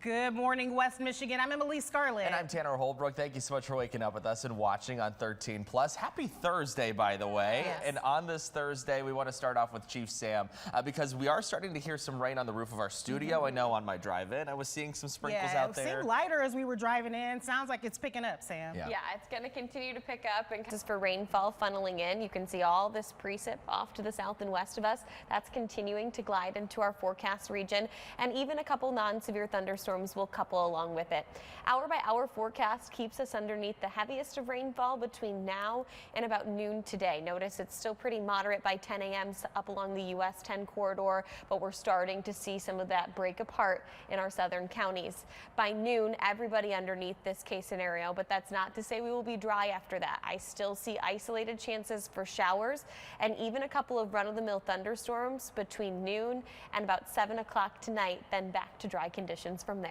Good morning, West Michigan. I'm Emily Scarlett. And I'm Tanner Holbrook. Thank you so much for waking up with us and watching on 13 Plus. Happy Thursday, by the way. Yes. And on this Thursday, we want to start off with Chief Sam because we are starting to hear some rain on the roof of our studio. I know on my drive-in, I was seeing some sprinkles out there. It seemed lighter as we were driving in. Sounds like it's picking up, Sam. Yeah, it's going to continue to pick up. And just for rainfall funneling in, you can see all this precip off to the south and west of us. That's continuing to glide into our forecast region. And even a couple non-severe thunderstorms will couple along with it. Hour by hour forecast keeps us underneath the heaviest of rainfall between now and about noon today. Notice it's still pretty moderate by 10 a.m. up along the US 10 corridor, but we're starting to see some of that break apart in our southern counties. By noon, everybody underneath this case scenario, but that's not to say we will be dry after that. I still see isolated chances for showers and even a couple of run-of-the-mill thunderstorms between noon and about 7 o'clock tonight, then back to dry conditions from there.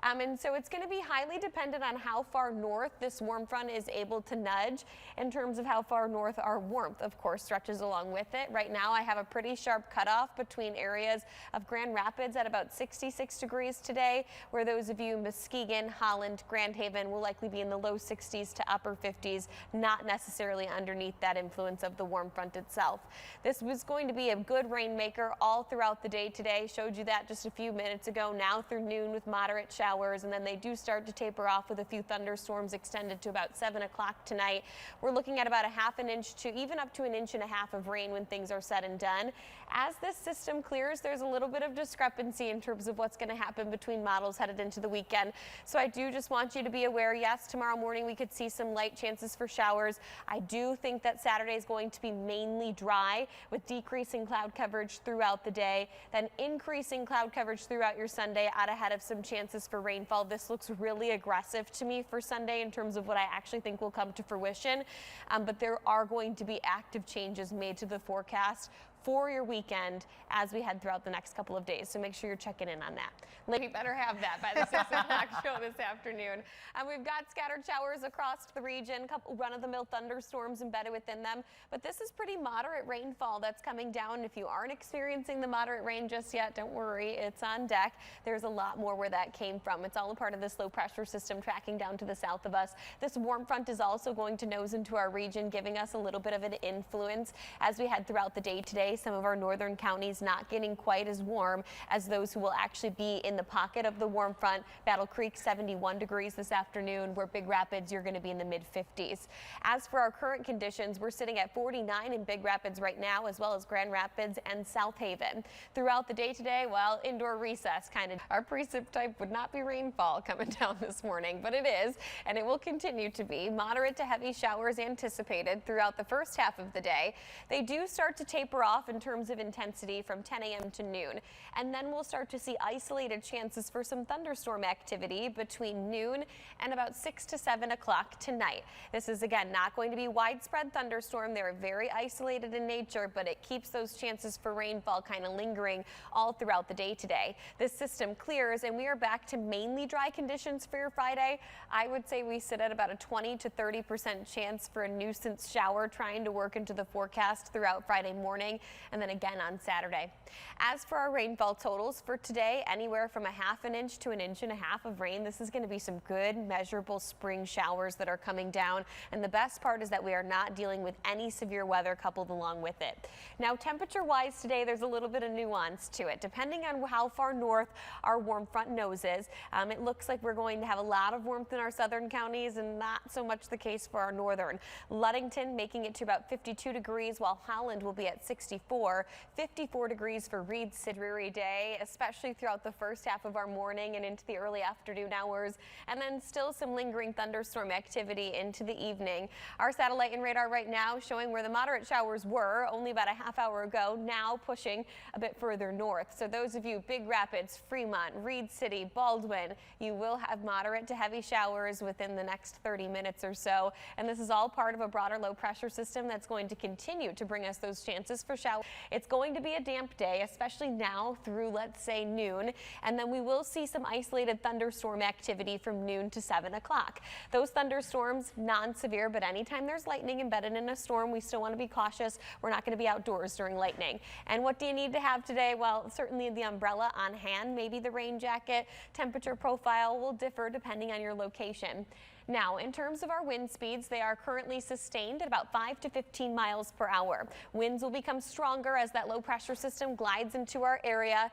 And so it's going to be highly dependent on how far north this warm front is able to nudge in terms of how far north our warmth, of course, stretches along with it. Right now, I have a pretty sharp cutoff between areas of Grand Rapids at about 66 degrees today, where those of you Muskegon, Holland, Grand Haven will likely be in the low 60s to upper 50s, not necessarily underneath that influence of the warm front itself. This was going to be a good rainmaker all throughout the day today. Showed you that just a few minutes ago. Now through noon with moderate showers, and then they do start to taper off with a few thunderstorms extended to about 7 o'clock tonight. We're looking at about a half an inch to even up to an inch and a half of rain when things are said and done. As this system clears, there's a little bit of discrepancy in terms of what's going to happen between models headed into the weekend. So I do just want you to be aware, yes, tomorrow morning we could see some light chances for showers. I do think that Saturday is going to be mainly dry with decreasing cloud coverage throughout the day, then increasing cloud coverage throughout your Sunday out ahead of some chances for rainfall. This looks really aggressive to me for Sunday in terms of what I actually think will come to fruition. But there are going to be active changes made to the forecast for your weekend as we head throughout the next couple of days. So make sure you're checking in on that. We better have that by the 6 o'clock show this afternoon. We've got scattered showers across the region, couple run-of-the-mill thunderstorms embedded within them. But this is pretty moderate rainfall that's coming down. If you aren't experiencing the moderate rain just yet, don't worry, it's on deck. There's a lot more where that came from. It's all a part of this low pressure system tracking down to the south of us. This warm front is also going to nose into our region, giving us a little bit of an influence as we head throughout the day today. Some of our northern counties not getting quite as warm as those who will actually be in the pocket of the warm front. Battle Creek 71 degrees this afternoon, where Big Rapids you're going to be in the mid 50s. As for our current conditions, we're sitting at 49 in Big Rapids right now, as well as Grand Rapids and South Haven. Throughout the day today, well, indoor recess kind of. Our precip type would not be rainfall coming down this morning, but it is, and it will continue to be. Moderate to heavy showers anticipated throughout the first half of the day. They do start to taper off in terms of intensity from 10 a.m. to noon. And then we'll start to see isolated chances for some thunderstorm activity between noon and about 6 to 7 o'clock tonight. This is, again, not going to be widespread thunderstorm. They're very isolated in nature, but it keeps those chances for rainfall kind of lingering all throughout the day today. This system clears, and we are back to mainly dry conditions for your Friday. I would say we sit at about a 20 to 30% chance for a nuisance shower trying to work into the forecast throughout Friday morning, and then again on Saturday. As for our rainfall totals for today, anywhere from a half an inch to an inch and a half of rain. This is going to be some good measurable spring showers that are coming down, and the best part is that we are not dealing with any severe weather coupled along with it. Now, temperature wise today, there's a little bit of nuance to it depending on how far north our warm front noses. It looks like we're going to have a lot of warmth in our southern counties and not so much the case for our northern. Ludington making it to about 52 degrees, while Holland will be at 64. 54 degrees for Reed Sidriri Day, especially throughout the first half of our morning and into the early afternoon hours, and then still some lingering thunderstorm activity into the evening. Our satellite and radar right now showing where the moderate showers were only about a half hour ago, now pushing a bit further north. So those of you Big Rapids, Fremont, Reed City, Baldwin, you will have moderate to heavy showers within the next 30 minutes or so, and this is all part of a broader low pressure system that's going to continue to bring us those chances for showers shower. It's going to be a damp day, especially now through, let's say, noon. And then we will see some isolated thunderstorm activity from noon to 7 o'clock. Those thunderstorms, non-severe, but anytime there's lightning embedded in a storm, we still want to be cautious. We're not going to be outdoors during lightning. And what do you need to have today? Well, certainly the umbrella on hand, maybe the rain jacket. Temperature profile will differ depending on your location. Now, in terms of our wind speeds, they are currently sustained at about 5 to 15 miles per hour. Winds will become stronger as that low pressure system glides into our area,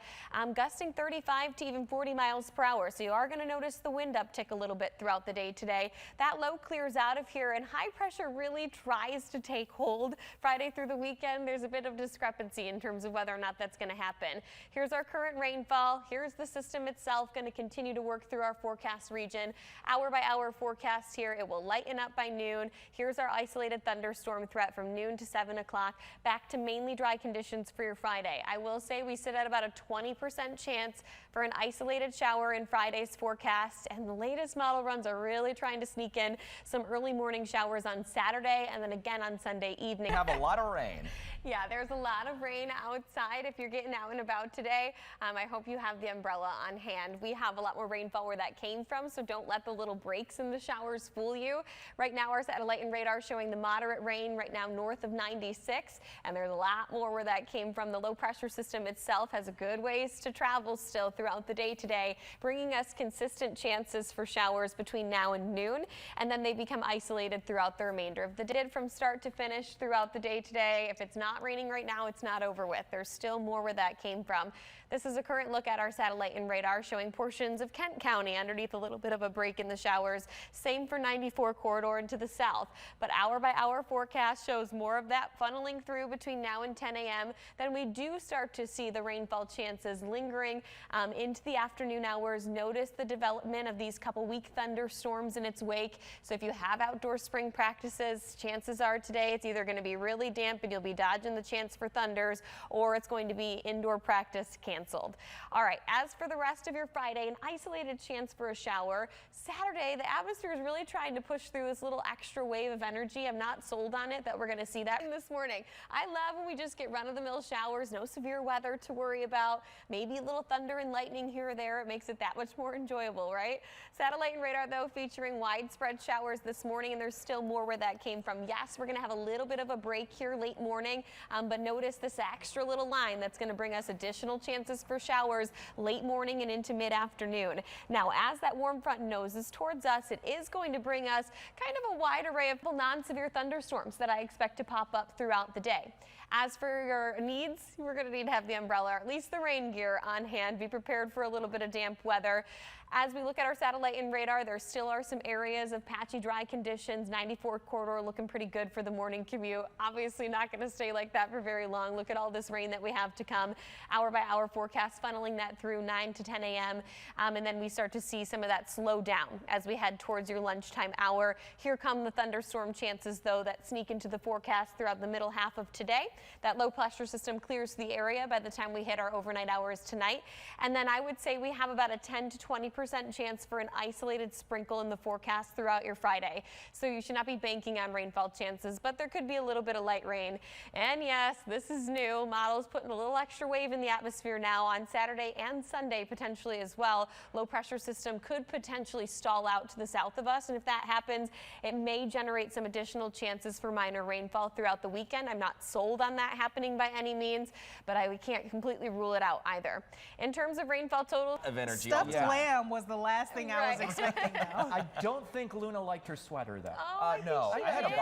gusting 35 to even 40 miles per hour. So you are going to notice the wind uptick a little bit throughout the day today. That low clears out of here and high pressure really tries to take hold. Friday through the weekend, there's a bit of discrepancy in terms of whether or not that's going to happen. Here's our current rainfall. Here's the system itself going to continue to work through our forecast region. Hour by hour forecast here. It will lighten up by noon. Here's our isolated thunderstorm threat from noon to 7 o'clock. Back to mainly dry conditions for your Friday. I will say we sit at about a 20% chance for an isolated shower in Friday's forecast, and the latest model runs are really trying to sneak in some early morning showers on Saturday and then again on Sunday evening. We have a lot of rain. Yeah, there's a lot of rain outside if you're getting out and about today. I hope you have the umbrella on hand. We have a lot more rainfall where that came from, so don't let the little breaks in the showers fool you. Right now, our satellite and radar showing the moderate rain right now north of 96, and there's a lot more where that came from. The low pressure system itself has a good ways to travel still throughout the day today, bringing us consistent chances for showers between now and noon, and then they become isolated throughout the remainder of the day from start to finish throughout the day today. If it's not raining right now, it's not over with. There's still more where that came from. This is a current look at our satellite and radar showing portions of Kent County underneath a little bit of a break in the showers. Same for 94 corridor into the south. But hour by hour forecast shows more of that funneling through between now and 10 a.m. Then we do start to see the rainfall chances lingering into the afternoon hours. Notice the development of these couple weak thunderstorms in its wake. So if you have outdoor spring practices, chances are today it's either going to be really damp and you'll be dodging the chance for thunders, or it's going to be indoor practice canceled. All right, as for the rest of your Friday, an isolated chance for a shower. Saturday, the atmosphere is really trying to push through this little extra wave of energy. I'm not sold on it that we're going to see that this morning. I love when we just get run-of-the-mill showers, no severe weather to worry about, maybe a little thunder and lightning here or there. It makes it that much more enjoyable, right? Satellite and radar, though, featuring widespread showers this morning, and there's still more where that came from. Yes, we're going to have a little bit of a break here late morning, but notice this extra little line that's going to bring us additional chances for showers late morning and into mid-afternoon. Now, as that warm front noses towards us, it is going to bring us kind of a wide array of non-severe thunderstorms that I expect to pop up throughout the day. As for your needs, we're going to need to have the umbrella, or at least the rain gear on hand. Be prepared for a little bit of damp weather. As we look at our satellite and radar, there still are some areas of patchy dry conditions. 94 corridor looking pretty good for the morning commute. Obviously not going to stay like that for very long. Look at all this rain that we have to come. Hour by hour forecast funneling that through 9 to 10 a.m. And then we start to see some of that slow down as we head towards your lunchtime hour. Here come the thunderstorm chances, though, that sneak into the forecast throughout the middle half of today. That low pressure system clears the area by the time we hit our overnight hours tonight. And then I would say we have about a 10 to 20% chance for an isolated sprinkle in the forecast throughout your Friday. So you should not be banking on rainfall chances, but there could be a little bit of light rain. And yes, this is new. Models putting a little extra wave in the atmosphere now on Saturday and Sunday potentially as well. Low pressure system could potentially stall out to the south of us, and if that happens, it may generate some additional chances for minor rainfall throughout the weekend. I'm not sold on that happening by any means, but we can't completely rule it out either. In terms of rainfall total Of energy. Stuffed lamb was the last thing I was Right. expecting, though. I don't think Luna liked her sweater, though. Oh, No, I had a